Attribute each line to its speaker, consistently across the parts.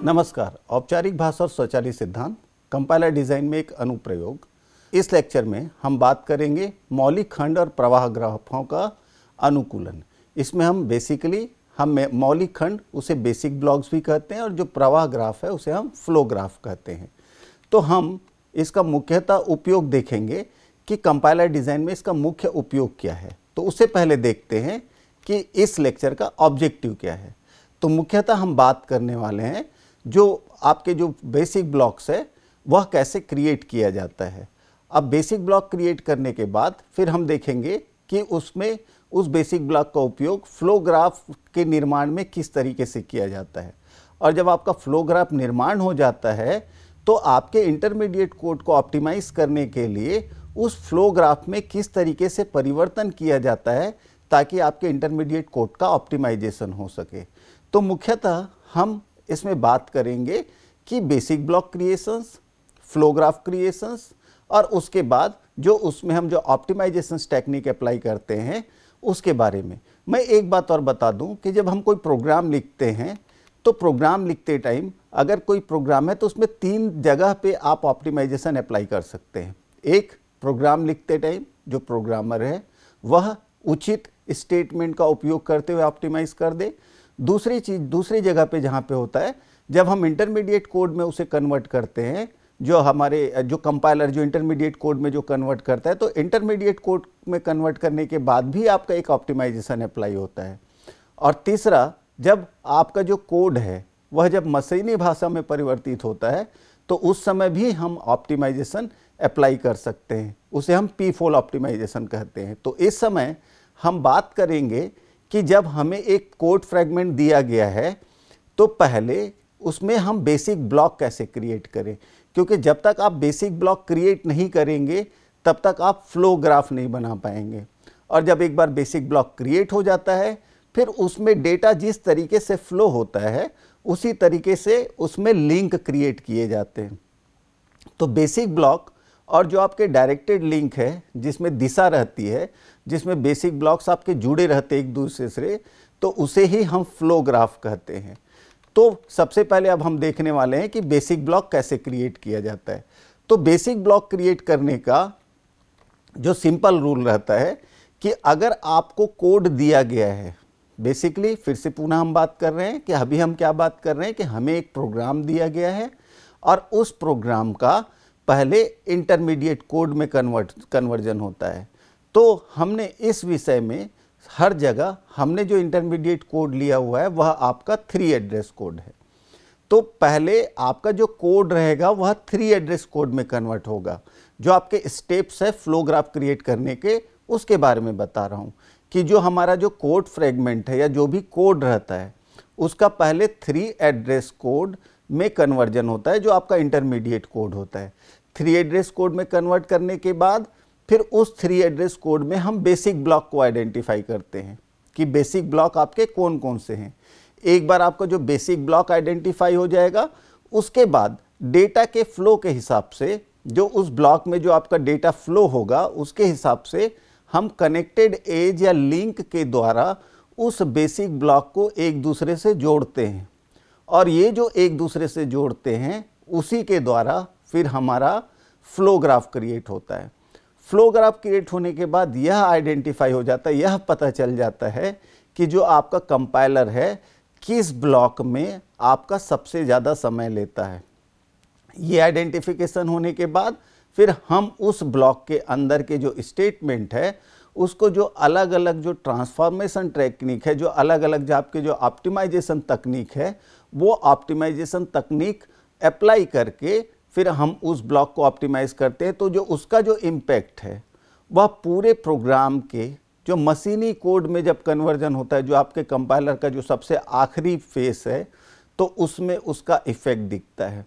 Speaker 1: नमस्कार। औपचारिक भाषा और स्वचालित सिद्धांत कंपाइलर डिज़ाइन में एक अनुप्रयोग। इस लेक्चर में हम बात करेंगे मौलिक खंड और प्रवाह ग्राफों का अनुकूलन। इसमें हम मौलिक खंड उसे बेसिक ब्लॉक्स भी कहते हैं और जो प्रवाह ग्राफ है उसे हम फ्लो ग्राफ कहते हैं। तो हम इसका मुख्यतः उपयोग देखेंगे कि कंपाइलर डिज़ाइन में इसका मुख्य उपयोग क्या है। तो उससे पहले देखते हैं कि इस लेक्चर का ऑब्जेक्टिव क्या है। तो मुख्यतः हम बात करने वाले हैं जो आपके जो बेसिक ब्लॉक्स है वह कैसे क्रिएट किया जाता है। अब बेसिक ब्लॉक क्रिएट करने के बाद फिर हम देखेंगे कि उसमें उस बेसिक ब्लॉक का उपयोग फ्लो ग्राफ के निर्माण में किस तरीके से किया जाता है। और जब आपका फ्लो ग्राफ निर्माण हो जाता है तो आपके इंटरमीडिएट कोड को ऑप्टिमाइज करने के लिए उस फ्लो ग्राफ में किस तरीके से परिवर्तन किया जाता है ताकि आपके इंटरमीडिएट कोड का ऑप्टिमाइजेशन हो सके। तो मुख्यतः हम इसमें बात करेंगे कि basic block creations, flow graph creations और उसके बाद जो उसमें हम जो ऑप्टिमाइजेशन टेक्निक अप्लाई करते हैं उसके बारे में। मैं एक बात और बता दूं कि जब हम कोई प्रोग्राम लिखते हैं तो प्रोग्राम लिखते टाइम अगर कोई प्रोग्राम है तो उसमें 3 जगह पे आप ऑप्टिमाइजेशन अप्लाई कर सकते हैं। एक, प्रोग्राम लिखते टाइम जो प्रोग्रामर है वह उचित स्टेटमेंट का उपयोग करते हुए ऑप्टिमाइज कर दे। दूसरी चीज़, दूसरी जगह पे जहाँ पे होता है जब हम इंटरमीडिएट कोड में उसे कन्वर्ट करते हैं, जो कंपाइलर जो इंटरमीडिएट कोड में जो कन्वर्ट करता है, तो इंटरमीडिएट कोड में कन्वर्ट करने के बाद भी आपका एक ऑप्टिमाइजेशन अप्लाई होता है। और तीसरा, जब आपका जो कोड है वह जब मशीनी भाषा में परिवर्तित होता है तो उस समय भी हम ऑप्टिमाइजेशन अप्लाई कर सकते हैं, उसे हम पी-फोल ऑप्टिमाइजेशन कहते हैं। तो इस समय हम बात करेंगे कि जब हमें एक कोड फ्रेगमेंट दिया गया है तो पहले उसमें हम बेसिक ब्लॉक कैसे क्रिएट करें, क्योंकि जब तक आप बेसिक ब्लॉक क्रिएट नहीं करेंगे तब तक आप फ्लो ग्राफ नहीं बना पाएंगे। और जब एक बार बेसिक ब्लॉक क्रिएट हो जाता है फिर उसमें डेटा जिस तरीके से फ्लो होता है उसी तरीके से उसमें लिंक क्रिएट किए जाते हैं। तो बेसिक ब्लॉक और जो आपके डायरेक्टेड लिंक है जिसमें दिशा रहती है, जिसमें बेसिक ब्लॉक्स आपके जुड़े रहते हैं एक दूसरे से, तो उसे ही हम फ्लो ग्राफ कहते हैं। तो सबसे पहले अब हम देखने वाले हैं कि बेसिक ब्लॉक कैसे क्रिएट किया जाता है। तो बेसिक ब्लॉक क्रिएट करने का जो सिंपल रूल रहता है कि अगर आपको कोड दिया गया है, बेसिकली फिर से पुनः हम बात कर रहे हैं कि अभी हम क्या बात कर रहे हैं कि हमें एक प्रोग्राम दिया गया है और उस प्रोग्राम का पहले इंटरमीडिएट कोड में कन्वर्जन होता है। तो हमने इस विषय में हर जगह हमने जो इंटरमीडिएट कोड लिया हुआ है वह आपका 3 एड्रेस कोड है। तो पहले आपका जो कोड रहेगा वह 3 एड्रेस कोड में कन्वर्ट होगा। जो आपके स्टेप्स है फ्लो ग्राफ क्रिएट करने के उसके बारे में बता रहा हूँ कि जो हमारा जो कोड फ्रेगमेंट है या जो भी कोड रहता है उसका पहले 3 एड्रेस कोड में कन्वर्जन होता है जो आपका इंटरमीडिएट कोड होता है। 3 एड्रेस कोड में कन्वर्ट करने के बाद फिर उस 3 एड्रेस कोड में हम बेसिक ब्लॉक को आइडेंटिफाई करते हैं कि बेसिक ब्लॉक आपके कौन कौन से हैं। एक बार आपका जो बेसिक ब्लॉक आइडेंटिफाई हो जाएगा उसके बाद डेटा के फ्लो के हिसाब से जो उस ब्लॉक में जो आपका डेटा फ्लो होगा उसके हिसाब से हम कनेक्टेड एज या लिंक के द्वारा उस बेसिक ब्लॉक को एक दूसरे से जोड़ते हैं। और ये जो एक दूसरे से जोड़ते हैं उसी के द्वारा फिर हमारा फ्लो ग्राफ क्रिएट होता है। फ्लो ग्राफ क्रिएट होने के बाद यह आइडेंटिफाई हो जाता है, यह पता चल जाता है कि जो आपका कंपाइलर है किस ब्लॉक में आपका सबसे ज़्यादा समय लेता है। ये आइडेंटिफिकेशन होने के बाद फिर हम उस ब्लॉक के अंदर के जो स्टेटमेंट है उसको जो अलग अलग जो ट्रांसफॉर्मेशन टेक्निक है, जो अलग अलग जो आपके जो ऑप्टिमाइजेशन तकनीक है, वो ऑप्टिमाइजेशन तकनीक अप्लाई करके फिर हम उस ब्लॉक को ऑप्टिमाइज करते हैं। तो जो उसका जो इम्पैक्ट है वह पूरे प्रोग्राम के जो मशीनी कोड में जब कन्वर्जन होता है, जो आपके कंपाइलर का जो सबसे आखिरी फेस है, तो उसमें उसका इफ़ेक्ट दिखता है।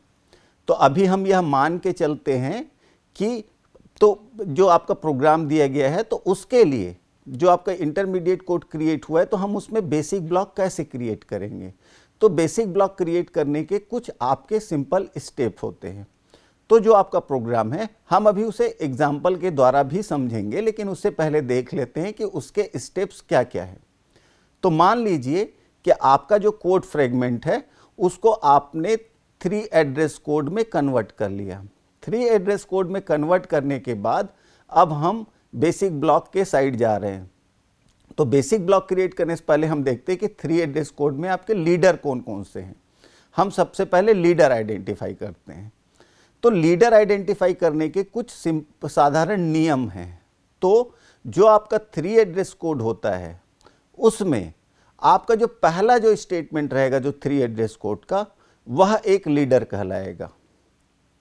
Speaker 1: तो अभी हम यह मान के चलते हैं कि तो जो आपका प्रोग्राम दिया गया है तो उसके लिए जो आपका इंटरमीडिएट कोड क्रिएट हुआ है तो हम उसमें बेसिक ब्लॉक कैसे क्रिएट करेंगे। तो बेसिक ब्लॉक क्रिएट करने के कुछ आपके सिंपल स्टेप होते हैं। तो जो आपका प्रोग्राम है हम अभी उसे एग्जाम्पल के द्वारा भी समझेंगे, लेकिन उससे पहले देख लेते हैं कि उसके स्टेप्स क्या क्या है। तो मान लीजिए कि आपका जो कोड फ्रेगमेंट है उसको आपने 3 एड्रेस कोड में कन्वर्ट कर लिया। 3 एड्रेस कोड में कन्वर्ट करने के बाद अब हम बेसिक ब्लॉक के साइड जा रहे हैं। तो बेसिक ब्लॉक क्रिएट करने से पहले हम देखते हैं कि 3 एड्रेस कोड में आपके लीडर कौन कौन से हैं। हम सबसे पहले लीडर आइडेंटिफाई करते हैं। तो लीडर आइडेंटिफाई करने के कुछ साधारण नियम हैं। तो जो आपका 3 एड्रेस कोड होता है उसमें आपका जो पहला जो स्टेटमेंट रहेगा जो 3 एड्रेस कोड का, वह एक लीडर कहलाएगा।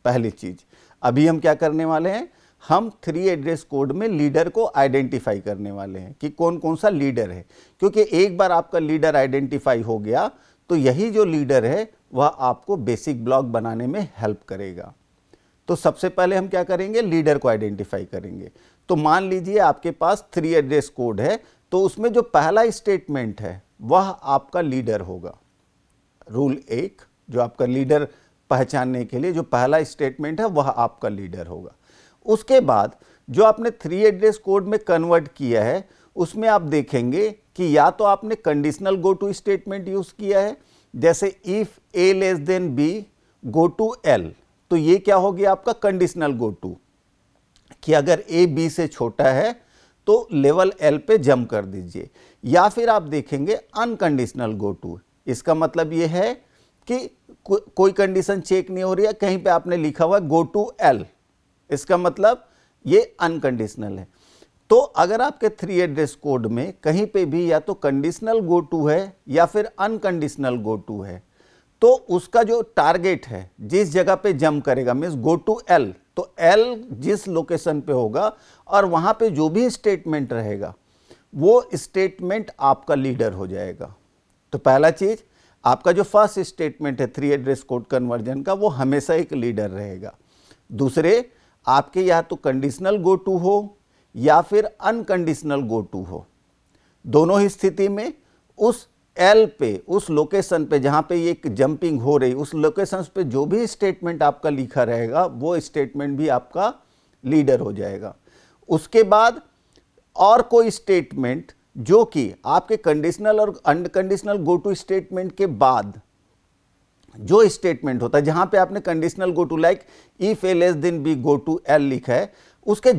Speaker 1: पहली चीज अभी हम क्या करने वाले हैं, हम 3 एड्रेस कोड में लीडर को आइडेंटिफाई करने वाले हैं कि कौन कौन सा लीडर है। क्योंकि एक बार आपका लीडर आइडेंटिफाई हो गया तो यही जो लीडर है वह आपको बेसिक ब्लॉक बनाने में हेल्प करेगा। तो सबसे पहले हम क्या करेंगे, लीडर को आइडेंटिफाई करेंगे। तो मान लीजिए आपके पास 3 एड्रेस कोड है, तो उसमें जो पहला स्टेटमेंट है वह आपका लीडर होगा। रूल 1 जो आपका लीडर पहचानने के लिए जो पहला स्टेटमेंट है वह आपका लीडर होगा। उसके बाद जो आपने 3 एड्रेस कोड में कन्वर्ट किया है उसमें आप देखेंगे कि या तो आपने conditional go to statement use किया है, जैसे if A less than B go to L. तो ये क्या हो गया आपका कंडीशनल गो टू, कि अगर ए बी से छोटा है तो लेवल एल पे जंप कर दीजिए। या फिर आप देखेंगे अनकंडीशनल गो टू, इसका मतलब ये है कि कोई कंडीशन चेक नहीं हो रही है, कहीं पे आपने लिखा हुआ है गो टू एल, इसका मतलब ये अनकंडीशनल है। तो अगर आपके 3 एड्रेस कोड में कहीं पे भी या तो कंडीशनल गो टू है या फिर अनकंडीशनल गो टू है, तो उसका जो टारगेट है जिस जगह पे जंप करेगा मीन्स गो टू एल, तो एल जिस लोकेशन पे होगा और वहां पे जो भी स्टेटमेंट रहेगा वो स्टेटमेंट आपका लीडर हो जाएगा। तो पहला चीज आपका जो फर्स्ट स्टेटमेंट है 3 एड्रेस कोड कन्वर्जन का, वो हमेशा एक लीडर रहेगा। दूसरे आपके या तो कंडीशनल गो टू हो या फिर अनकंडीशनल गो टू हो, दोनों ही स्थिति में उस एल पे, उस लोकेशन पे जहां पे ये जंपिंग हो रही, उस लोकेशन पे जो भी स्टेटमेंट आपका लिखा रहेगा वो स्टेटमेंट भी आपका लीडर हो जाएगा। उसके बाद और कोई स्टेटमेंट जो कि आपके कंडीशनल और अनकंडीशनल गो टू स्टेटमेंट के बाद जो स्टेटमेंट होता है, जहां पे आपने conditional go to like if A less than B go to L लिखा है, उसके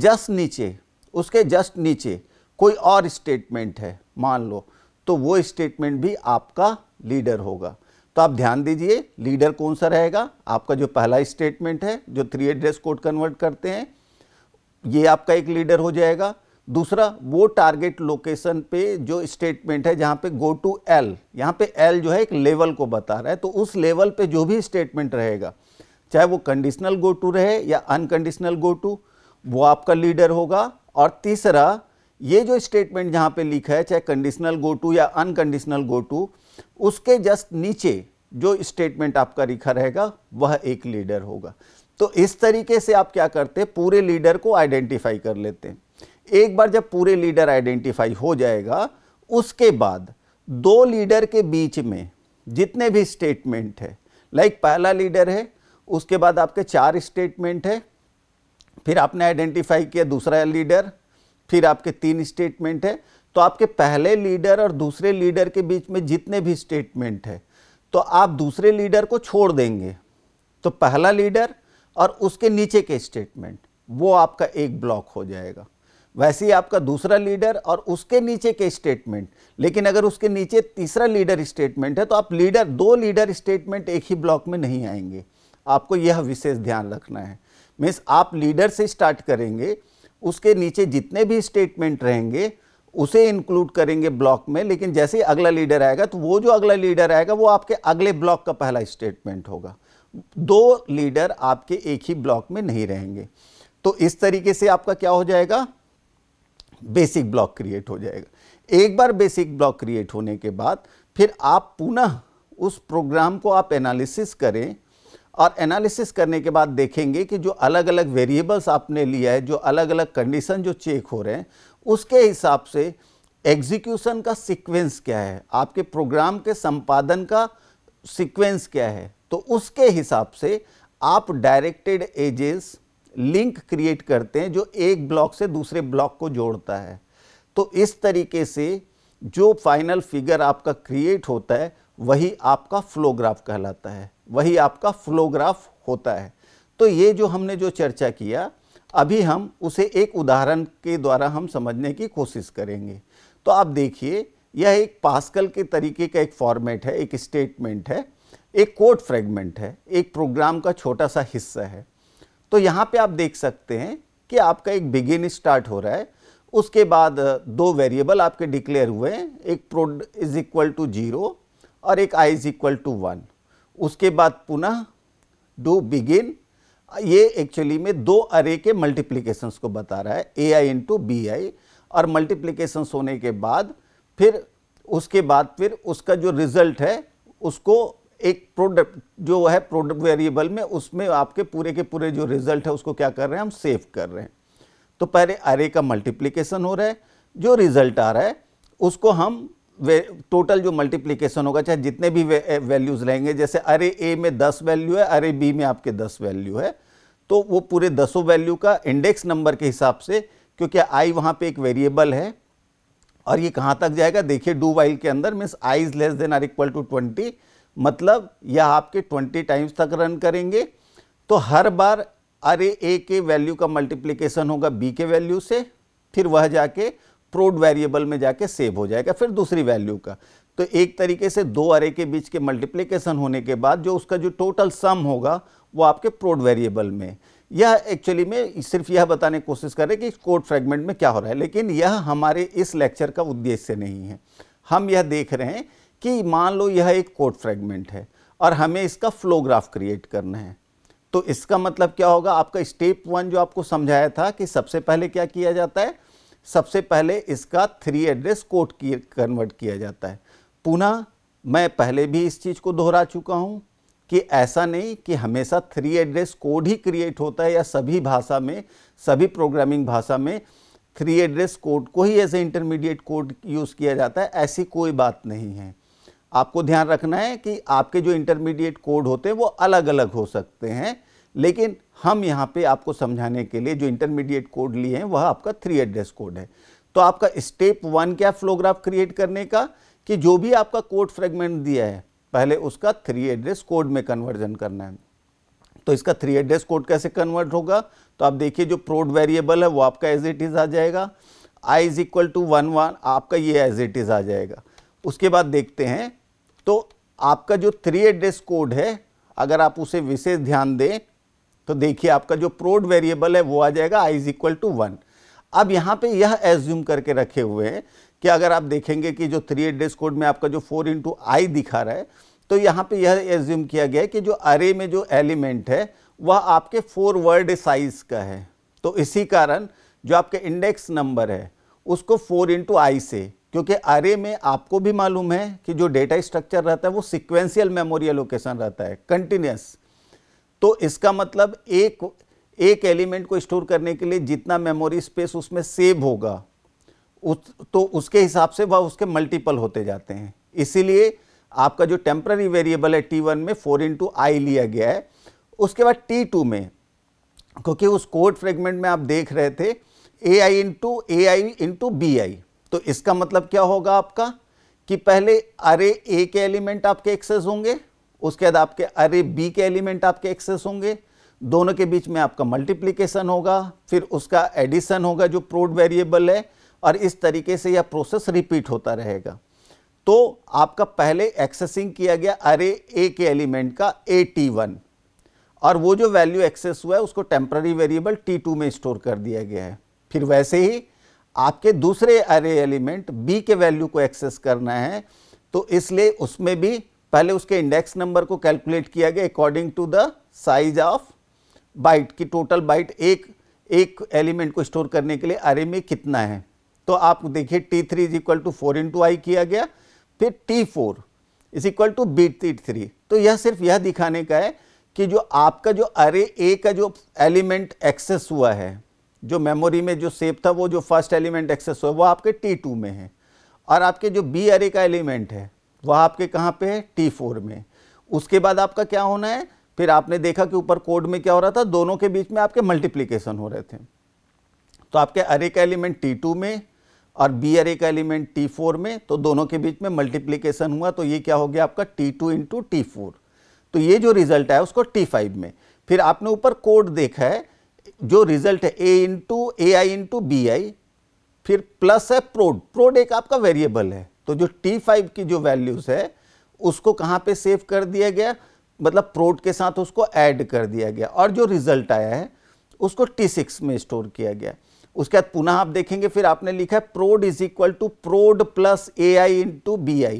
Speaker 1: जस्ट नीचे कोई और स्टेटमेंट है मान लो, तो वो स्टेटमेंट भी आपका लीडर होगा। तो आप ध्यान दीजिए लीडर कौन सा रहेगा, आपका जो पहला स्टेटमेंट है जो 3 एड्रेस कोड कन्वर्ट करते हैं ये आपका एक लीडर हो जाएगा। दूसरा वो टारगेट लोकेशन पे जो स्टेटमेंट है जहां पे गो टू एल, यहाँ पे एल जो है एक लेवल को बता रहा है, तो उस लेवल पे जो भी स्टेटमेंट रहेगा चाहे वो कंडीशनल गो टू रहे या अनकंडीशनल गो टू, वो आपका लीडर होगा। और तीसरा ये जो स्टेटमेंट जहां पे लिखा है चाहे कंडीशनल गो टू या अनकंडीशनल गो टू, उसके जस्ट नीचे जो स्टेटमेंट आपका लिखा रहेगा वह एक लीडर होगा। तो इस तरीके से आप क्या करते हैं, पूरे लीडर को आइडेंटिफाई कर लेते हैं। एक बार जब पूरे लीडर आइडेंटिफाई हो जाएगा उसके बाद 2 लीडर के बीच में जितने भी स्टेटमेंट है, लाइक पहला लीडर है, उसके बाद आपके 4 स्टेटमेंट है, फिर आपने आइडेंटिफाई किया दूसरा लीडर, फिर आपके 3 स्टेटमेंट है, तो आपके पहले लीडर और दूसरे लीडर के बीच में जितने भी स्टेटमेंट है तो आप दूसरे लीडर को छोड़ देंगे, तो पहला लीडर और उसके नीचे के स्टेटमेंट वो आपका एक ब्लॉक हो जाएगा। वैसे ही आपका दूसरा लीडर और उसके नीचे के स्टेटमेंट, लेकिन अगर उसके नीचे तीसरा लीडर स्टेटमेंट है तो आप 2 लीडर स्टेटमेंट एक ही ब्लॉक में नहीं आएंगे। आपको यह विशेष ध्यान रखना है। मीन्स आप लीडर से स्टार्ट करेंगे, उसके नीचे जितने भी स्टेटमेंट रहेंगे उसे इंक्लूड करेंगे ब्लॉक में, लेकिन जैसे ही अगला लीडर आएगा तो वो जो अगला लीडर आएगा वो आपके अगले ब्लॉक का पहला स्टेटमेंट होगा। 2 लीडर आपके एक ही ब्लॉक में नहीं रहेंगे। तो इस तरीके से आपका क्या हो जाएगा, बेसिक ब्लॉक क्रिएट हो जाएगा। एक बार बेसिक ब्लॉक क्रिएट होने के बाद फिर आप पुनः उस प्रोग्राम को आप एनालिसिस करें, और एनालिसिस करने के बाद देखेंगे कि जो अलग अलग वेरिएबल्स आपने लिया है, जो अलग अलग कंडीशन जो चेक हो रहे हैं, उसके हिसाब से एग्जीक्यूशन का सीक्वेंस क्या है, आपके प्रोग्राम के संपादन का सीक्वेंस क्या है, तो उसके हिसाब से आप डायरेक्टेड एजेस लिंक क्रिएट करते हैं जो एक ब्लॉक से दूसरे ब्लॉक को जोड़ता है। तो इस तरीके से जो फाइनल फिगर आपका क्रिएट होता है वही आपका फ्लो ग्राफ कहलाता है, वही आपका फ्लो ग्राफ होता है। तो ये जो हमने जो चर्चा किया, अभी हम उसे एक उदाहरण के द्वारा हम समझने की कोशिश करेंगे। तो आप देखिए, यह एक पास्कल के तरीके का एक फॉर्मेट है, एक स्टेटमेंट है, एक कोड फ्रेगमेंट है, एक प्रोग्राम का छोटा सा हिस्सा है। तो यहाँ पे आप देख सकते हैं कि आपका एक बिगिन स्टार्ट हो रहा है, उसके बाद दो वेरिएबल आपके डिक्लेयर हुए हैं, एक प्रोड इज इक्वल टू 0 और एक आई इज इक्वल टू 1। उसके बाद पुनः डू बिगिन, ये एक्चुअली में दो अरे के मल्टीप्लिकेशंस को बता रहा है, ए आई इंटू बी आई, और मल्टीप्लिकेशंस होने के बाद फिर उसके बाद फिर उसका जो रिजल्ट है उसको एक प्रोडक्ट जो है प्रोडक्ट वेरिएबल में, उसमें आपके पूरे के पूरे जो रिजल्ट है उसको क्या कर रहे हैं, हम सेव कर रहे हैं। तो पहले अरे का मल्टीप्लिकेशन हो रहा है, जो रिजल्ट आ रहा है उसको हम टोटल जो मल्टीप्लिकेशन होगा, चाहे जितने भी वैल्यूज़ रहेंगे, जैसे अरे ए में 10 वैल्यू है, अरे बी में आपके 10 वैल्यू है, तो वो पूरे 10 वैल्यू का इंडेक्स नंबर के हिसाब से, क्योंकि आई वहाँ पे एक वेरिएबल है और ये कहाँ तक जाएगा, देखिए डू वाइल के अंदर means I is less than or equal to 20, मतलब यह आपके 20 टाइम्स तक रन करेंगे। तो हर बार अरे ए के वैल्यू का मल्टीप्लिकेशन होगा बी के वैल्यू से, फिर वह जाके प्रोड वेरिएबल में जाके सेव हो जाएगा फिर दूसरी वैल्यू का। तो एक तरीके से दो अरे के बीच के मल्टीप्लिकेशन होने के बाद जो उसका जो टोटल सम होगा वो आपके प्रोड वेरिएबल में। यह एक्चुअली में सिर्फ यह बताने की कोशिश कर रहे हैं कि इस कोड फ्रेगमेंट में क्या हो रहा है, लेकिन यह हमारे इस लेक्चर का उद्देश्य नहीं है। हम यह देख रहे हैं कि मान लो यह एक कोड फ्रेगमेंट है और हमें इसका फ्लो ग्राफ क्रिएट करना है। तो इसका मतलब क्या होगा, आपका स्टेप 1 जो आपको समझाया था कि सबसे पहले क्या किया जाता है, सबसे पहले इसका 3 एड्रेस कोड कन्वर्ट किया जाता है। पुनः मैं पहले भी इस चीज़ को दोहरा चुका हूँ कि ऐसा नहीं कि हमेशा 3 एड्रेस कोड ही क्रिएट होता है, या सभी भाषा में, सभी प्रोग्रामिंग भाषा में 3 एड्रेस कोड को ही as a intermediate code use किया जाता है, ऐसी कोई बात नहीं है। आपको ध्यान रखना है कि आपके जो इंटरमीडिएट कोड होते हैं वो अलग अलग हो सकते हैं, लेकिन हम यहाँ पे आपको समझाने के लिए जो इंटरमीडिएट कोड लिए हैं वह आपका 3 एड्रेस कोड है। तो आपका स्टेप 1 क्या फ्लो ग्राफ क्रिएट करने का, कि जो भी आपका कोड फ्रेगमेंट दिया है पहले उसका 3 एड्रेस कोड में कन्वर्जन करना है। तो इसका 3 एड्रेस कोड कैसे कन्वर्ट होगा, तो आप देखिए जो प्रोड वेरिएबल है वो आपका एज इट इज़ आ जाएगा, आई इज इक्वल टू 1 आपका ये एज इट इज़ आ जाएगा। उसके बाद देखते हैं तो आपका जो 3 एड्रेस कोड है, अगर आप उसे विशेष ध्यान दें तो देखिए आपका जो प्रोड वेरिएबल है वो आ जाएगा आई इज इक्वल टू 1। अब यहाँ पे यह एज्यूम करके रखे हुए हैं कि अगर आप देखेंगे कि जो 3 एड्रेस कोड में आपका जो 4 इंटू आई दिखा रहा है, तो यहाँ पे यह एज्यूम किया गया है कि जो अरे में जो एलिमेंट है वह आपके 4 वर्ड साइज का है। तो इसी कारण जो आपके इंडेक्स नंबर है उसको 4 इंटू आई से, क्योंकि अरे में आपको भी मालूम है कि जो डेटा स्ट्रक्चर रहता है वो सिक्वेंशियल मेमोरी एलोकेशन रहता है, कंटिन्यूस। तो इसका मतलब एक एलिमेंट को स्टोर करने के लिए जितना मेमोरी स्पेस उसमें सेव होगा तो उसके हिसाब से वह उसके मल्टीपल होते जाते हैं। इसीलिए आपका जो टेम्पररी वेरिएबल है T1 में 4 इंटू आई लिया गया है। उसके बाद T2 में, क्योंकि उस कोड फ्रेगमेंट में आप देख रहे थे AI इंटू BI, तो इसका मतलब क्या होगा आपका कि पहले अरे ए के एलिमेंट आपके एक्सेस होंगे, उसके बाद आपके अरे बी के एलिमेंट आपके एक्सेस होंगे, दोनों के बीच में आपका मल्टीप्लिकेशन होगा, फिर उसका एडिशन होगा जो प्रोड वेरिएबल है, और इस तरीके से यह प्रोसेस रिपीट होता रहेगा। तो आपका पहले एक्सेसिंग किया गया अरे ए के एलिमेंट का AT1, और वो जो वैल्यू एक्सेस हुआ है उसको टेम्पररी वेरिएबल T2 में स्टोर कर दिया गया है। फिर वैसे ही आपके दूसरे अरे एलिमेंट बी के वैल्यू को एक्सेस करना है, तो इसलिए उसमें भी पहले उसके इंडेक्स नंबर को कैलकुलेट किया गया according to the size of byte, की टोटल बाइट एक एलिमेंट को स्टोर करने के लिए अरे में कितना है। तो आप देखिए T3 is equal to 4 into I किया गया, फिर T4 is equal to B3। तो यह सिर्फ यह दिखाने का है कि जो आपका जो अरे ए का जो एलिमेंट एक्सेस हुआ है, जो मेमोरी में जो सेव था, वो जो फर्स्ट एलिमेंट एक्सेस हुआ वो आपके T2 में है, और आपके जो बी अरे का एलिमेंट है वह आपके कहाँ पे है, T4 में। उसके बाद आपका क्या होना है, फिर आपने देखा कि ऊपर कोड में क्या हो रहा था, दोनों के बीच में आपके मल्टीप्लिकेशन हो रहे थे। तो आपके अरे का एलिमेंट T2 में, और बी अरे का एलिमेंट T4 में, तो दोनों के बीच में मल्टीप्लिकेशन हुआ, तो ये क्या हो गया आपका T2 इंटू T4। तो ये जो रिजल्ट है उसको T5 में। फिर आपने ऊपर कोड देखा है, जो रिजल्ट है A into AI into BI, फिर प्लस है प्रोड एक आपका वेरिएबल है, तो जो T5 की जो वैल्यूज है उसको कहाँ पे सेव कर दिया गया, मतलब प्रोड के साथ उसको ऐड कर दिया गया, और जो रिजल्ट आया है उसको T6 में स्टोर किया गया। उसके बाद पुनः आप देखेंगे, फिर आपने लिखा है prod is equal to prod plus AI into BI।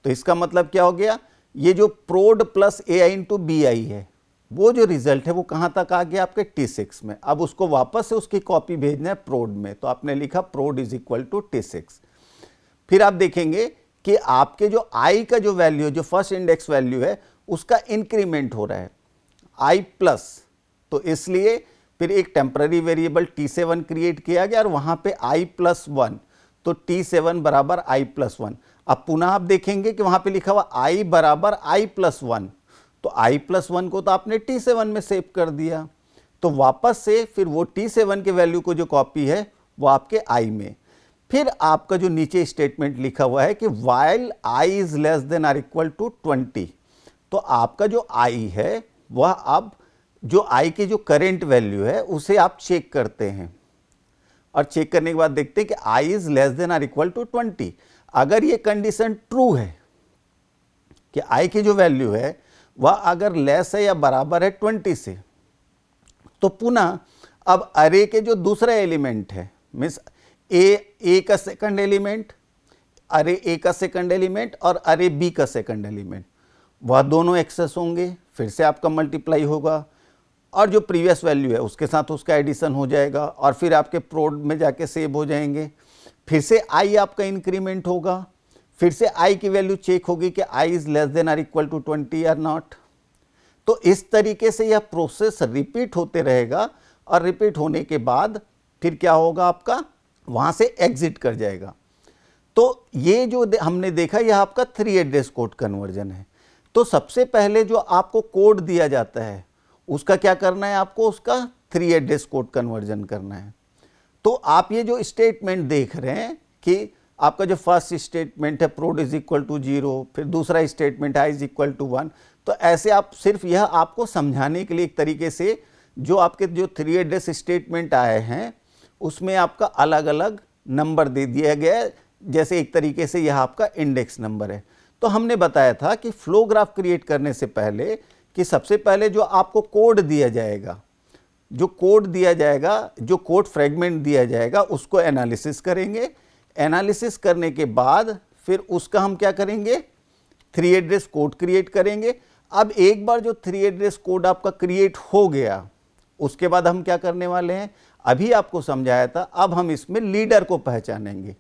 Speaker 1: तो इसका मतलब क्या हो गया, ये जो प्रोड प्लस AI इंटू BI है, वो जो रिजल्ट है वो कहाँ तक आ गया आपके T6 में। अब उसको वापस से उसकी कॉपी भेजना है प्रोड में, तो आपने लिखा प्रोड इज इक्वल टू T6। फिर आप देखेंगे कि आपके जो I का जो वैल्यू है, जो फर्स्ट इंडेक्स वैल्यू है, उसका इंक्रीमेंट हो रहा है I प्लस, तो इसलिए फिर एक टेम्पररी वेरिएबल T7 क्रिएट किया गया और वहाँ पे I प्लस 1, तो T7 बराबर I प्लस 1। अब पुनः आप देखेंगे कि वहाँ पे लिखा हुआ I बराबर I प्लस 1, तो I प्लस 1 को तो आपने T7 में सेव कर दिया, तो वापस से फिर वो T7 के वैल्यू को जो कॉपी है वो आपके I में। फिर आपका जो नीचे स्टेटमेंट लिखा हुआ है कि while I is less than or equal to 20, तो आपका जो I है वह अब जो I की जो करेंट वैल्यू है उसे आप चेक करते हैं, और चेक करने के बाद देखते हैं कि I is less than or equal to 20। अगर ये कंडीशन ट्रू है कि I की जो वैल्यू है वह अगर लेस है या बराबर है 20 से, तो पुनः अब अरे के जो दूसरा एलिमेंट है, मीन्स ए का सेकंड एलिमेंट, अरे ए का सेकंड एलिमेंट और अरे बी का सेकंड एलिमेंट, वह दोनों एक्सेस होंगे, फिर से आपका मल्टीप्लाई होगा और जो प्रीवियस वैल्यू है उसके साथ उसका एडिशन हो जाएगा, और फिर आपके प्रोड में जाके सेव हो जाएंगे। फिर से आई आपका इंक्रीमेंट होगा, फिर से आई की वैल्यू चेक होगी कि I is less than or equal to 20 और नॉट। तो इस तरीके से यह प्रोसेस रिपीट होते रहेगा, और रिपीट होने के बाद फिर क्या होगा, आपका वहाँ से एग्जिट कर जाएगा। तो ये जो हमने देखा यह आपका 3 एड्रेस कोड कन्वर्जन है। तो सबसे पहले जो आपको कोड दिया जाता है उसका क्या करना है, आपको उसका 3 एड्रेस कोड कन्वर्जन करना है। तो आप ये जो स्टेटमेंट देख रहे हैं कि आपका जो फर्स्ट स्टेटमेंट है प्रोड इज इक्वल टू 0, फिर दूसरा statement I is equal to 1, तो ऐसे आप सिर्फ यह आपको समझाने के लिए एक तरीके से जो आपके जो 3 एड्रेस स्टेटमेंट आए हैं उसमें आपका अलग अलग नंबर दे दिया गया है, जैसे एक तरीके से यह आपका इंडेक्स नंबर है। तो हमने बताया था कि फ्लो ग्राफ क्रिएट करने से पहले कि सबसे पहले जो आपको कोड दिया जाएगा, जो कोड दिया जाएगा, जो कोड फ्रेगमेंट दिया जाएगा उसको एनालिसिस करेंगे। एनालिसिस करने के बाद फिर उसका हम क्या करेंगे, 3 एड्रेस कोड क्रिएट करेंगे। अब एक बार जो 3 एड्रेस कोड आपका क्रिएट हो गया उसके बाद हम क्या करने वाले हैं, अभी आपको समझाया था, अब हम इसमें लीडर को पहचानेंगे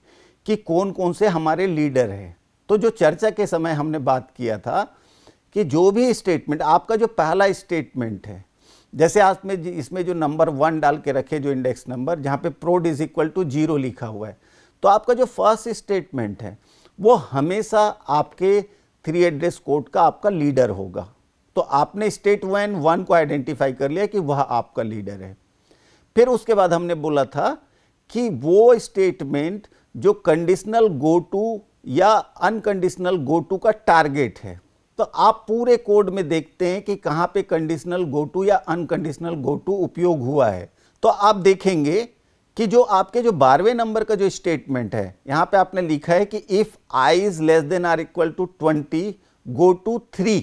Speaker 1: कि कौन कौन से हमारे लीडर हैं। तो जो चर्चा के समय हमने बात किया था कि जो भी स्टेटमेंट आपका जो पहला स्टेटमेंट है, जैसे आपने इसमें जो नंबर 1 डाल के रखे, जो इंडेक्स नंबर जहाँ पे प्रोड इज इक्वल टू 0 लिखा हुआ है, तो आपका जो फर्स्ट स्टेटमेंट है वो हमेशा आपके 3 एड्रेस कोड का आपका लीडर होगा। तो आपने स्टेटमेंट 1 को आइडेंटिफाई कर लिया कि वह आपका लीडर है। फिर उसके बाद हमने बोला था कि वो स्टेटमेंट जो कंडीशनल गो टू या अनकंडीशनल गो टू का टारगेट है, तो आप पूरे कोड में देखते हैं कि कहाँ पे कंडीशनल गो टू या अनकंडीशनल गो टू उपयोग हुआ है। तो आप देखेंगे कि जो आपके जो 12वें नंबर का जो स्टेटमेंट है, यहाँ पे आपने लिखा है कि if I is less than or equal to 20 go to 3,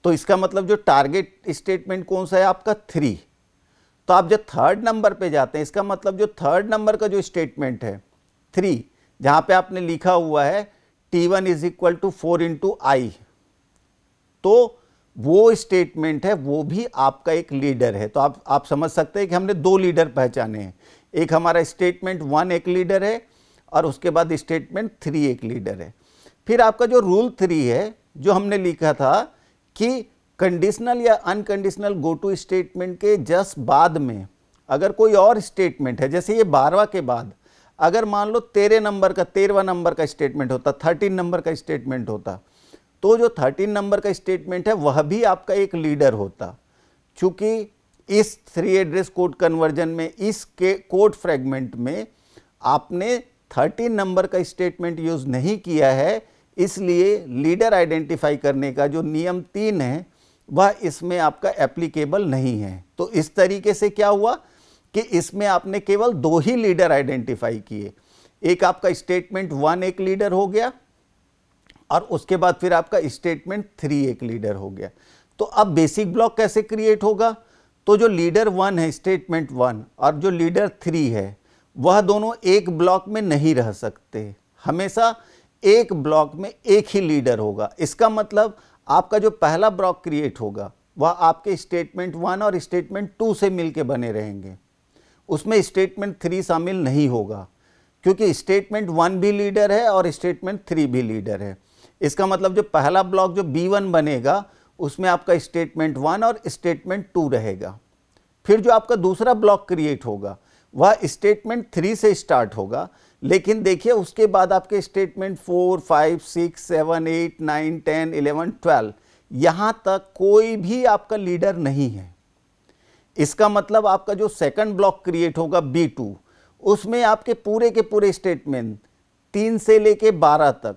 Speaker 1: तो इसका मतलब जो टारगेट स्टेटमेंट कौन सा है आपका 3। तो आप जब 3rd नंबर पे जाते हैं, इसका मतलब जो 3rd नंबर का जो स्टेटमेंट है 3, जहाँ पे आपने लिखा हुआ है T1 is equal to 4 into I, तो वो स्टेटमेंट है, वो भी आपका एक लीडर है। तो आप समझ सकते हैं कि हमने 2 लीडर पहचाने हैं, एक हमारा स्टेटमेंट 1 एक लीडर है और उसके बाद स्टेटमेंट 3 एक लीडर है। फिर आपका जो रूल 3 है, जो हमने लिखा था कि कंडीशनल या अनकंडीशनल गो टू स्टेटमेंट के जस्ट बाद में अगर कोई और स्टेटमेंट है, जैसे ये 12वां के बाद अगर मान लो 13वां नंबर का स्टेटमेंट होता, 13 नंबर का स्टेटमेंट होता, तो जो 13 नंबर का स्टेटमेंट है वह भी आपका एक लीडर होता। चूंकि इस 3 एड्रेस कोड कन्वर्जन में, इस के कोड फ्रेगमेंट में आपने 13 नंबर का स्टेटमेंट यूज़ नहीं किया है, इसलिए लीडर आइडेंटिफाई करने का जो नियम 3 है वह इसमें आपका एप्लीकेबल नहीं है। तो इस तरीके से क्या हुआ कि इसमें आपने केवल 2 ही लीडर आइडेंटिफाई किए। एक आपका स्टेटमेंट 1 एक लीडर हो गया और उसके बाद फिर आपका स्टेटमेंट 3 एक लीडर हो गया। तो अब बेसिक ब्लॉक कैसे क्रिएट होगा? तो जो लीडर 1 है स्टेटमेंट 1 और जो लीडर 3 है वह दोनों एक ब्लॉक में नहीं रह सकते, हमेशा एक ब्लॉक में एक ही लीडर होगा। इसका मतलब आपका जो पहला ब्लॉक क्रिएट होगा वह आपके स्टेटमेंट 1 और स्टेटमेंट 2 से मिलके बने रहेंगे, उसमें स्टेटमेंट 3 शामिल नहीं होगा, क्योंकि स्टेटमेंट 1 भी लीडर है और स्टेटमेंट 3 भी लीडर है। इसका मतलब जो पहला ब्लॉक जो B1 बनेगा उसमें आपका स्टेटमेंट 1 और स्टेटमेंट 2 रहेगा। फिर जो आपका दूसरा ब्लॉक क्रिएट होगा वह स्टेटमेंट 3 से स्टार्ट होगा, लेकिन देखिए उसके बाद आपके स्टेटमेंट 4, 5, 6, 7, 8, 9, 10, 11, 12 यहाँ तक कोई भी आपका लीडर नहीं है। इसका मतलब आपका जो सेकंड ब्लॉक क्रिएट होगा B2, उसमें आपके पूरे के पूरे स्टेटमेंट 3 से लेके 12 तक,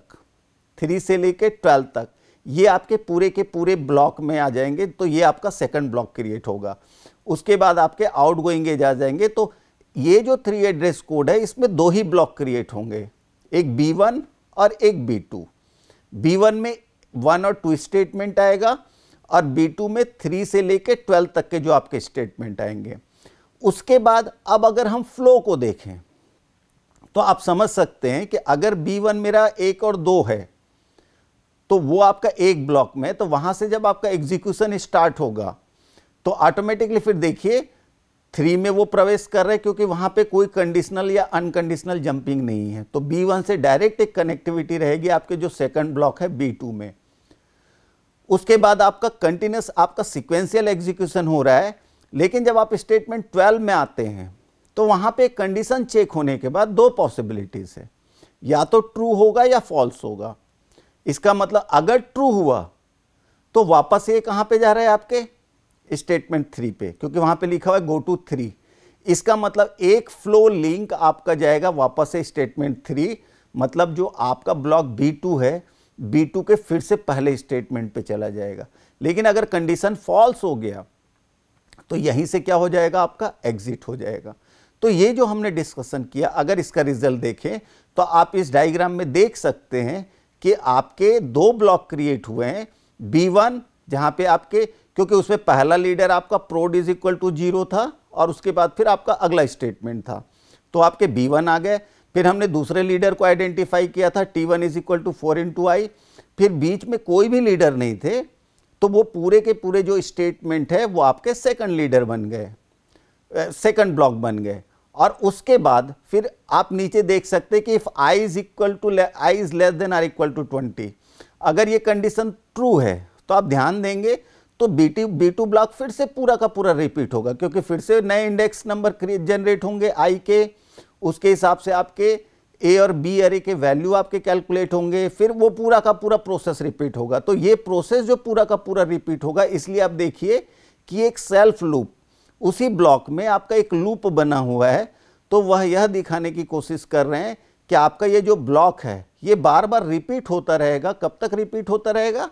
Speaker 1: 3 से लेके 12 तक, ये आपके पूरे के पूरे ब्लॉक में आ जाएंगे। तो ये आपका सेकंड ब्लॉक क्रिएट होगा। उसके बाद आपके आउटगोइंग एज आ जाएंगे। तो ये जो 3 एड्रेस कोड है इसमें 2 ही ब्लॉक क्रिएट होंगे, एक B1 और एक B2। B1 में 1 और 2 स्टेटमेंट आएगा और B2 में 3 से लेके 12 तक के जो आपके स्टेटमेंट आएंगे। उसके बाद अब अगर हम फ्लो को देखें तो आप समझ सकते हैं कि अगर B1 मेरा 1 और 2 है तो वो आपका एक ब्लॉक में, तो वहां से जब आपका एग्जीक्यूशन स्टार्ट होगा तो ऑटोमेटिकली फिर देखिए 3 में वो प्रवेश कर रहे हैं, क्योंकि वहां पे कोई कंडीशनल या अनकंडीशनल जंपिंग नहीं है। तो B1 से डायरेक्ट एक कनेक्टिविटी रहेगी आपके जो सेकंड ब्लॉक है B2 में। उसके बाद आपका कंटिन्यूस आपका सिक्वेंशियल एग्जीक्यूशन हो रहा है, लेकिन जब आप स्टेटमेंट 12 में आते हैं तो वहां पे कंडीशन चेक होने के बाद 2 पॉसिबिलिटीज है, या तो ट्रू होगा या फॉल्स होगा। इसका मतलब अगर ट्रू हुआ तो वापस ये कहां पे जा रहा है आपके स्टेटमेंट 3 पे, क्योंकि वहां पे लिखा हुआ है गो टू 3। इसका मतलब एक फ्लो लिंक आपका जाएगा वापस से स्टेटमेंट 3, मतलब जो आपका ब्लॉक B2 है B2 के फिर से पहले स्टेटमेंट पे चला जाएगा। लेकिन अगर कंडीशन फॉल्स हो गया तो यहीं से क्या हो जाएगा, आपका एग्जिट हो जाएगा। तो ये जो हमने डिस्कशन किया, अगर इसका रिजल्ट देखें तो आप इस डायग्राम में देख सकते हैं कि आपके 2 ब्लॉक क्रिएट हुए हैं। B1 जहां पे आपके, क्योंकि उसमें पहला लीडर आपका prod इज इक्वल टू 0 था और उसके बाद फिर आपका अगला स्टेटमेंट था, तो आपके B1 आ गए। फिर हमने दूसरे लीडर को आइडेंटिफाई किया था T1 is equal to 4 into I. फिर बीच में कोई भी लीडर नहीं थे, तो वो पूरे के पूरे जो स्टेटमेंट है वो आपके सेकंड लीडर बन गए, सेकंड ब्लॉक बन गए। और उसके बाद फिर आप नीचे देख सकते हैं कि if i is less than or equal to 20, अगर ये कंडीशन ट्रू है तो आप ध्यान देंगे तो B2 ब्लॉक फिर से पूरा का पूरा रिपीट होगा, क्योंकि फिर से नए इंडेक्स नंबर जनरेट होंगे i के, उसके हिसाब से आपके A और B अरे के वैल्यू आपके कैलकुलेट होंगे, फिर वो पूरा का पूरा प्रोसेस रिपीट होगा। तो ये प्रोसेस जो पूरा का पूरा रिपीट होगा, इसलिए आप देखिए कि एक सेल्फ लूप उसी ब्लॉक में आपका एक लूप बना हुआ है। तो वह यह दिखाने की कोशिश कर रहे हैं कि आपका ये जो ब्लॉक है ये बार बार रिपीट होता रहेगा। कब तक रिपीट होता रहेगा?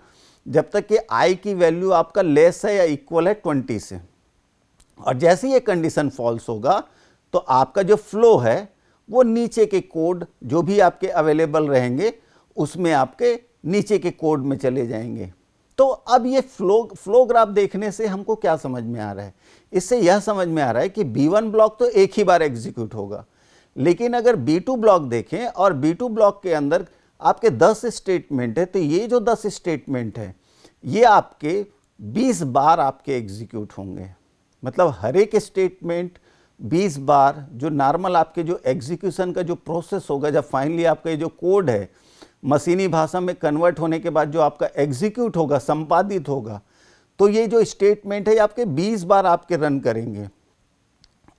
Speaker 1: जब तक कि i की वैल्यू आपका लेस है या इक्वल है 20 से। और जैसे ये कंडीशन फॉल्स होगा तो आपका जो फ्लो है वो नीचे के कोड जो भी आपके अवेलेबल रहेंगे उसमें आपके नीचे के कोड में चले जाएंगे। तो अब ये फ्लो ग्राफ देखने से हमको क्या समझ में आ रहा है? इससे यह समझ में आ रहा है कि B1 ब्लॉक तो एक ही बार एग्जीक्यूट होगा, लेकिन अगर B2 ब्लॉक देखें और B2 ब्लॉक के अंदर आपके 10 स्टेटमेंट है, तो ये जो 10 स्टेटमेंट है ये आपके 20 बार आपके एग्जीक्यूट होंगे। मतलब हर एक स्टेटमेंट 20 बार जो नॉर्मल आपके जो एग्जीक्यूशन का जो प्रोसेस होगा, जब फाइनली आपका ये जो कोड है मशीनी भाषा में कन्वर्ट होने के बाद जो आपका एग्जीक्यूट होगा, संपादित होगा, तो ये जो स्टेटमेंट है ये आपके 20 बार आपके रन करेंगे।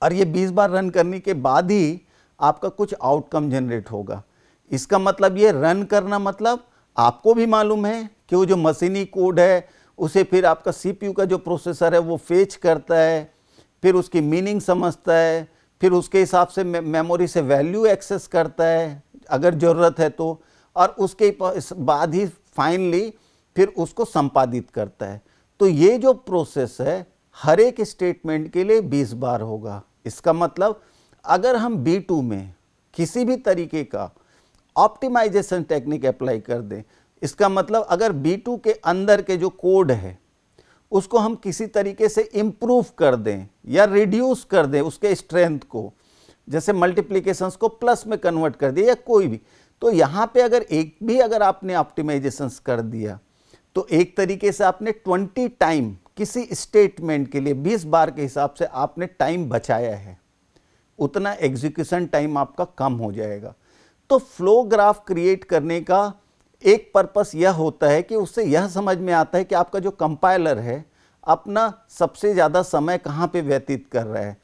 Speaker 1: और ये 20 बार रन करने के बाद ही आपका कुछ आउटकम जनरेट होगा। इसका मतलब ये रन करना मतलब आपको भी मालूम है कि वो जो मशीनी कोड है उसे फिर आपका CPU का जो प्रोसेसर है वो फेच करता है, फिर उसकी मीनिंग समझता है, फिर उसके हिसाब से मेमोरी से वैल्यू एक्सेस करता है अगर ज़रूरत है तो, और उसके बाद ही फाइनली फिर उसको संपादित करता है। तो ये जो प्रोसेस है हर एक स्टेटमेंट के लिए 20 बार होगा। इसका मतलब अगर हम B2 में किसी भी तरीके का ऑप्टिमाइजेशन टेक्निक अप्लाई कर दें, इसका मतलब अगर B2 के अंदर के जो कोड है उसको हम किसी तरीके से इम्प्रूव कर दें या रिड्यूस कर दें उसके स्ट्रेंथ को, जैसे मल्टीप्लिकेशंस को प्लस में कन्वर्ट कर दिया या कोई भी, तो यहाँ पे अगर एक भी अगर आपने ऑप्टिमाइजेशंस कर दिया तो एक तरीके से आपने 20 टाइम किसी स्टेटमेंट के लिए 20 बार के हिसाब से आपने टाइम बचाया है, उतना एग्जीक्यूशन टाइम आपका कम हो जाएगा। तो फ्लो ग्राफ क्रिएट करने का एक पर्पस यह होता है कि उससे यह समझ में आता है कि आपका जो कंपाइलर है अपना सबसे ज़्यादा समय कहाँ पे व्यतीत कर रहा है।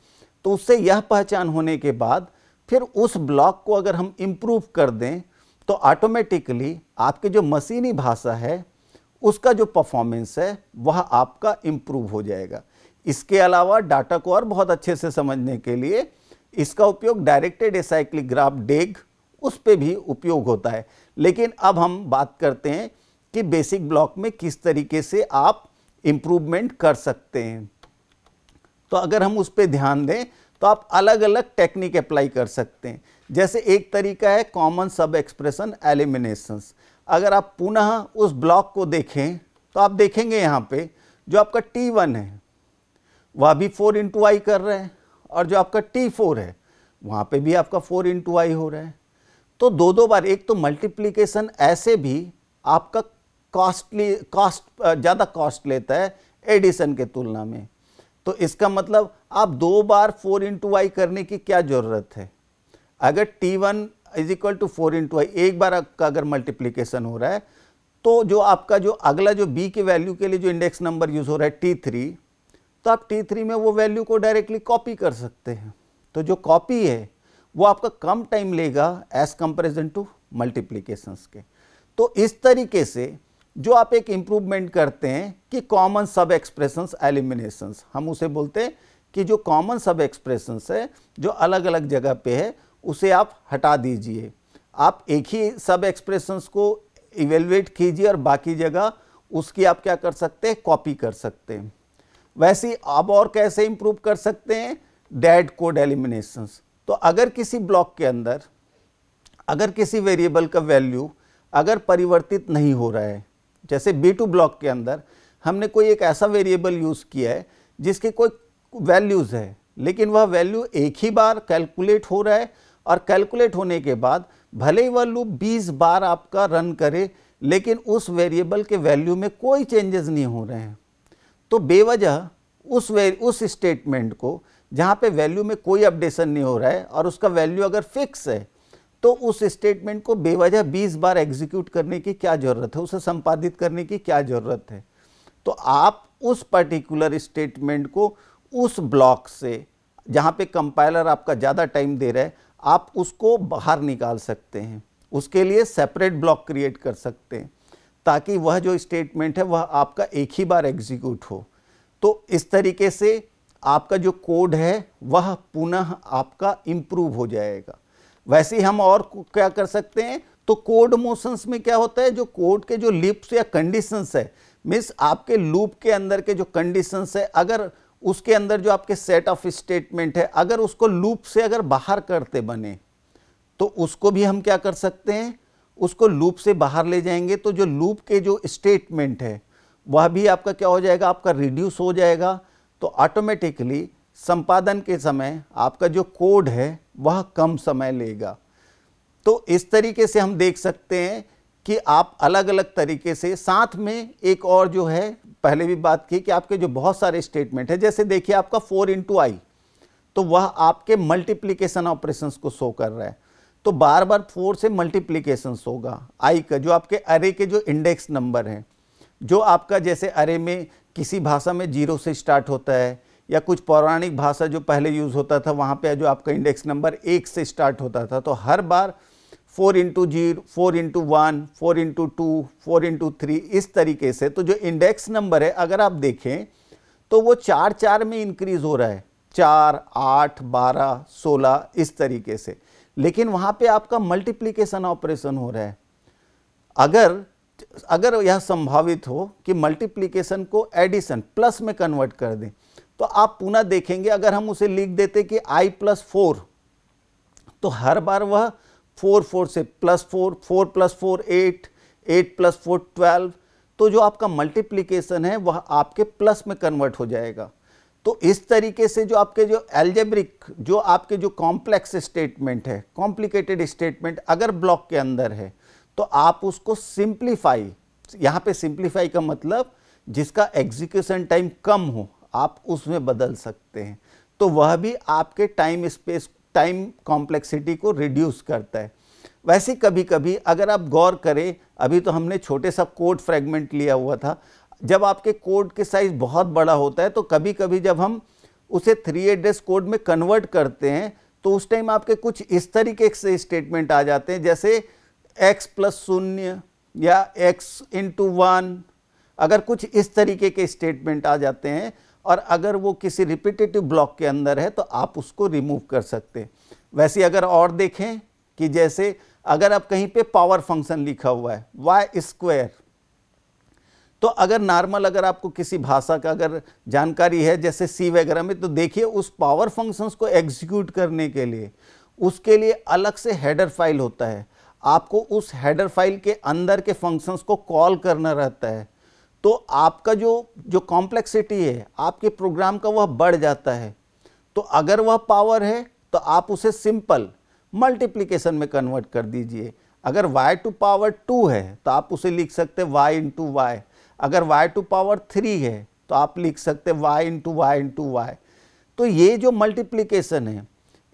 Speaker 1: तो उससे यह पहचान होने के बाद फिर उस ब्लॉक को अगर हम इम्प्रूव कर दें तो ऑटोमेटिकली आपके जो मशीनी भाषा है उसका जो परफॉर्मेंस है वह आपका इम्प्रूव हो जाएगा। इसके अलावा डाटा को और बहुत अच्छे से समझने के लिए इसका उपयोग डायरेक्टेड एसाइक्लिक ग्राफ डेग उस पे भी उपयोग होता है। लेकिन अब हम बात करते हैं कि बेसिक ब्लॉक में किस तरीके से आप इम्प्रूवमेंट कर सकते हैं। तो अगर हम उस पे ध्यान दें तो आप अलग अलग टेक्निक अप्लाई कर सकते हैं। जैसे एक तरीका है कॉमन सब एक्सप्रेशन एलिमिनेशंस। अगर आप पुनः उस ब्लॉक को देखें तो आप देखेंगे यहाँ पे जो आपका T1 है वह भी 4 इंटू आई कर रहा है, और जो आपका T4 है वहाँ पे भी आपका 4 इंटू आई हो रहा है। तो दो बार, एक तो मल्टीप्लिकेशन ऐसे भी आपका कॉस्ट ज़्यादा कॉस्ट लेता है एडिशन के तुलना में। तो इसका मतलब आप 2 बार 4 इंटू आई करने की क्या ज़रूरत है। अगर T1 is equal to 4 into I, एक बार आपका अगर मल्टीप्लिकेशन हो रहा है तो जो आपका जो अगला जो B के वैल्यू के लिए जो इंडेक्स नंबर यूज़ हो रहा है T3, तो आप T3 में वो वैल्यू को डायरेक्टली कॉपी कर सकते हैं। तो जो कॉपी है वो आपका कम टाइम लेगा एज कंपेरिजन टू मल्टीप्लिकेशंस के। तो इस तरीके से जो आप एक इम्प्रूवमेंट करते हैं कि कॉमन सब एक्सप्रेशंस एलिमिनेशंस, हम उसे बोलते हैं कि जो कॉमन सब एक्सप्रेशंस है जो अलग अलग जगह पे है उसे आप हटा दीजिए। आप एक ही सब एक्सप्रेशंस को इवेलुएट कीजिए और बाकी जगह उसकी आप क्या कर सकते हैं, कॉपी कर सकते हैं। वैसे ही आप और कैसे इंप्रूव कर सकते हैं, डेड कोड एलिमिनेशंस। तो अगर किसी ब्लॉक के अंदर अगर किसी वेरिएबल का वैल्यू अगर परिवर्तित नहीं हो रहा है, जैसे B2 ब्लॉक के अंदर हमने कोई एक ऐसा वेरिएबल यूज़ किया है जिसके कोई वैल्यूज़ है लेकिन वह वैल्यू एक ही बार कैलकुलेट हो रहा है, और कैलकुलेट होने के बाद भले ही वह लूप 20 बार आपका रन करे लेकिन उस वेरिएबल के वैल्यू में कोई चेंजेस नहीं हो रहे हैं, तो बेवजह उस स्टेटमेंट को जहाँ पे वैल्यू में कोई अपडेशन नहीं हो रहा है और उसका वैल्यू अगर फिक्स है तो उस स्टेटमेंट को बेवजह 20 बार एग्जीक्यूट करने की क्या ज़रूरत है, उसे संपादित करने की क्या ज़रूरत है। तो आप उस पर्टिकुलर स्टेटमेंट को उस ब्लॉक से जहाँ पे कंपाइलर आपका ज़्यादा टाइम दे रहा है आप उसको बाहर निकाल सकते हैं। उसके लिए सेपरेट ब्लॉक क्रिएट कर सकते हैं ताकि वह जो स्टेटमेंट है वह आपका एक ही बार एग्जीक्यूट हो। तो इस तरीके से आपका जो कोड है वह पुनः आपका इम्प्रूव हो जाएगा। वैसे ही हम और क्या कर सकते हैं, तो कोड मोशंस में क्या होता है, जो कोड के जो लूप्स या कंडीशंस है, मीन्स आपके लूप के अंदर के जो कंडीशंस है अगर उसके अंदर जो आपके सेट ऑफ स्टेटमेंट है अगर उसको लूप से अगर बाहर करते बने तो उसको भी हम क्या कर सकते हैं, उसको लूप से बाहर ले जाएंगे। तो जो लूप के जो स्टेटमेंट है वह भी आपका क्या हो जाएगा, आपका रिड्यूस हो जाएगा। तो ऑटोमेटिकली संपादन के समय आपका जो कोड है वह कम समय लेगा। तो इस तरीके से हम देख सकते हैं कि आप अलग अलग तरीके से, साथ में एक और जो है पहले भी बात की कि आपके जो बहुत सारे स्टेटमेंट है, जैसे देखिए आपका 4 इंटू आई, तो वह आपके मल्टीप्लिकेशन ऑपरेशंस को शो कर रहा है। तो बार बार 4 से मल्टीप्लिकेशंस होगा आई का, जो आपके अरे के जो इंडेक्स नंबर हैं, जो आपका जैसे अरे में किसी भाषा में 0 से स्टार्ट होता है या कुछ पौराणिक भाषा जो पहले यूज़ होता था वहाँ पे जो आपका इंडेक्स नंबर 1 से स्टार्ट होता था, तो हर बार 4 इंटू 0, 4 इंटू 1, 4 इंटू 2, 4 इंटू 3, इस तरीके से। तो जो इंडेक्स नंबर है अगर आप देखें तो वो 4 4 में इंक्रीज़ हो रहा है, 4, 8, 12, 16 इस तरीके से, लेकिन वहाँ पे आपका मल्टीप्लिकेशन ऑपरेशन हो रहा है। अगर यह संभावित हो कि मल्टीप्लिकेशन को एडिशन प्लस में कन्वर्ट कर दें, तो आप पुनः देखेंगे अगर हम उसे लिख देते कि i + 4, तो हर बार वह 4 4 से +4, 4 + 4 8, 8 + 4 12, तो जो आपका मल्टीप्लिकेशन है वह आपके प्लस में कन्वर्ट हो जाएगा। तो इस तरीके से जो आपके जो एल्जेब्रिक, जो आपके जो कॉम्प्लेक्स स्टेटमेंट है, कॉम्प्लिकेटेड स्टेटमेंट अगर ब्लॉक के अंदर है, तो आप उसको सिंप्लीफाई, यहाँ पे सिंप्लीफाई का मतलब जिसका एग्जीक्यूशन टाइम कम हो, आप उसमें बदल सकते हैं। तो वह भी आपके टाइम कॉम्प्लेक्सिटी को रिड्यूस करता है। वैसे कभी कभी अगर आप गौर करें, अभी तो हमने छोटे सा कोड फ्रेगमेंट लिया हुआ था, जब आपके कोड के साइज बहुत बड़ा होता है तो कभी कभी जब हम उसे 3 एड्रेस कोड में कन्वर्ट करते हैं तो उस टाइम आपके कुछ इस तरीके से स्टेटमेंट आ जाते हैं, जैसे x + 0 या x × 1, अगर कुछ इस तरीके के स्टेटमेंट आ जाते हैं और अगर वो किसी रिपीटेटिव ब्लॉक के अंदर है तो आप उसको रिमूव कर सकते हैं। वैसे अगर और देखें कि जैसे अगर आप कहीं पे पावर फंक्शन लिखा हुआ है y², तो अगर नॉर्मल अगर आपको किसी भाषा का अगर जानकारी है जैसे सी वगैरह में, तो देखिए उस पावर फंक्शंस को एग्जीक्यूट करने के लिए उसके लिए अलग से हेडर फाइल होता है। आपको उस हेडर फाइल के अंदर के फंक्शंस को कॉल करना रहता है। तो आपका जो कॉम्प्लेक्सिटी है आपके प्रोग्राम का वह बढ़ जाता है। तो अगर वह पावर है तो आप उसे सिंपल मल्टीप्लिकेशन में कन्वर्ट कर दीजिए। अगर y² 2 है तो आप उसे लिख सकते हैं y × y। अगर y² 3 है तो आप लिख सकते हैं y × y × y। तो ये जो मल्टीप्लिकेशन है,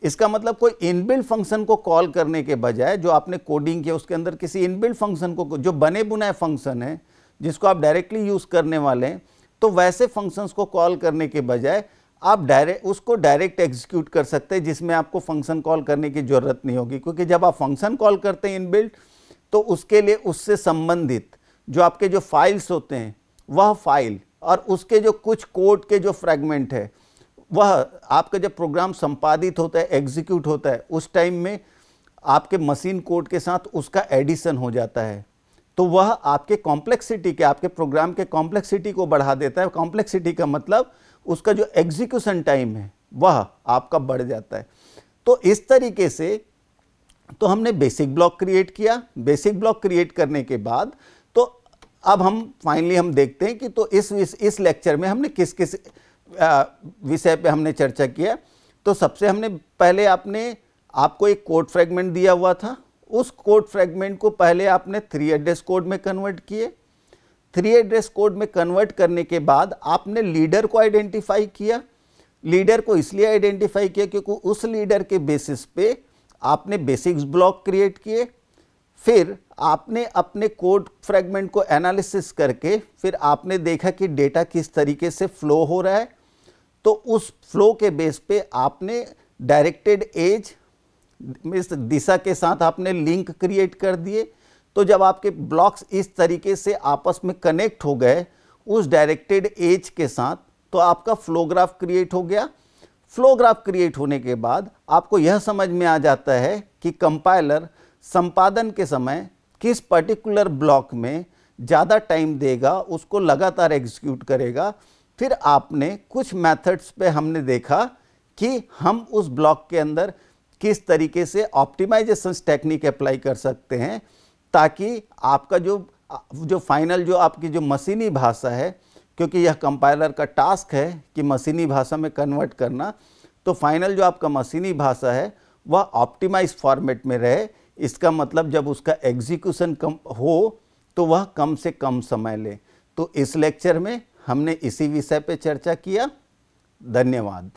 Speaker 1: इसका मतलब कोई इनबिल्ट फंक्शन को कॉल करने के बजाय जो आपने कोडिंग किया उसके अंदर किसी इनबिल्ट फंक्शन को, जो बने बुनाए फंक्शन है जिसको आप डायरेक्टली यूज़ करने वाले हैं, तो वैसे फंक्शंस को कॉल करने के बजाय आप उसको डायरेक्ट एग्जीक्यूट कर सकते हैं, जिसमें आपको फंक्शन कॉल करने की ज़रूरत नहीं होगी। क्योंकि जब आप फंक्शन कॉल करते हैं इनबिल्ट, तो उसके लिए उससे संबंधित जो आपके जो फाइल्स होते हैं वह फाइल और उसके जो कुछ कोड के जो फ्रेगमेंट है, वह आपका जब प्रोग्राम संपादित होता है, एग्जीक्यूट होता है, उस टाइम में आपके मशीन कोड के साथ उसका एडिशन हो जाता है। तो वह आपके कॉम्प्लेक्सिटी के, आपके प्रोग्राम के कॉम्प्लेक्सिटी को बढ़ा देता है। कॉम्प्लेक्सिटी का मतलब उसका जो एग्जीक्यूशन टाइम है वह आपका बढ़ जाता है। तो इस तरीके से तो हमने बेसिक ब्लॉक क्रिएट किया। बेसिक ब्लॉक क्रिएट करने के बाद तो अब हम फाइनली हम देखते हैं कि तो इस लेक्चर में हमने किस किस विषय पे हमने चर्चा किया। तो सबसे हमने पहले आपको एक कोड फ्रेगमेंट दिया हुआ था। उस कोड फ्रेगमेंट को पहले आपने 3 एड्रेस कोड में कन्वर्ट किए। 3 एड्रेस कोड में कन्वर्ट करने के बाद आपने लीडर को आइडेंटिफाई किया। लीडर को इसलिए आइडेंटिफाई किया क्योंकि उस लीडर के बेसिस पे आपने बेसिक्स ब्लॉक क्रिएट किए। फिर आपने अपने कोड फ्रेगमेंट को एनालिसिस करके फिर आपने देखा कि डेटा किस तरीके से फ्लो हो रहा है। तो उस फ्लो के बेस पे आपने डायरेक्टेड एज इस दिशा के साथ आपने लिंक क्रिएट कर दिए। तो जब आपके ब्लॉक्स इस तरीके से आपस में कनेक्ट हो गए उस डायरेक्टेड एज के साथ, तो आपका फ्लो ग्राफ क्रिएट हो गया। फ्लो ग्राफ क्रिएट होने के बाद आपको यह समझ में आ जाता है कि कंपाइलर संपादन के समय किस पर्टिकुलर ब्लॉक में ज़्यादा टाइम देगा, उसको लगातार एग्जीक्यूट करेगा। फिर आपने कुछ मेथड्स पे हमने देखा कि हम उस ब्लॉक के अंदर किस तरीके से ऑप्टिमाइजेशन टेक्निक अप्लाई कर सकते हैं, ताकि आपका जो फाइनल जो आपकी जो मशीनी भाषा है, क्योंकि यह कंपाइलर का टास्क है कि मशीनी भाषा में कन्वर्ट करना, तो फाइनल जो आपका मशीनी भाषा है वह ऑप्टिमाइज फॉर्मेट में रहे। इसका मतलब जब उसका एग्जीक्यूशन कम हो तो वह कम से कम समय ले। तो इस लेक्चर में हमने इसी विषय पे चर्चा किया। धन्यवाद।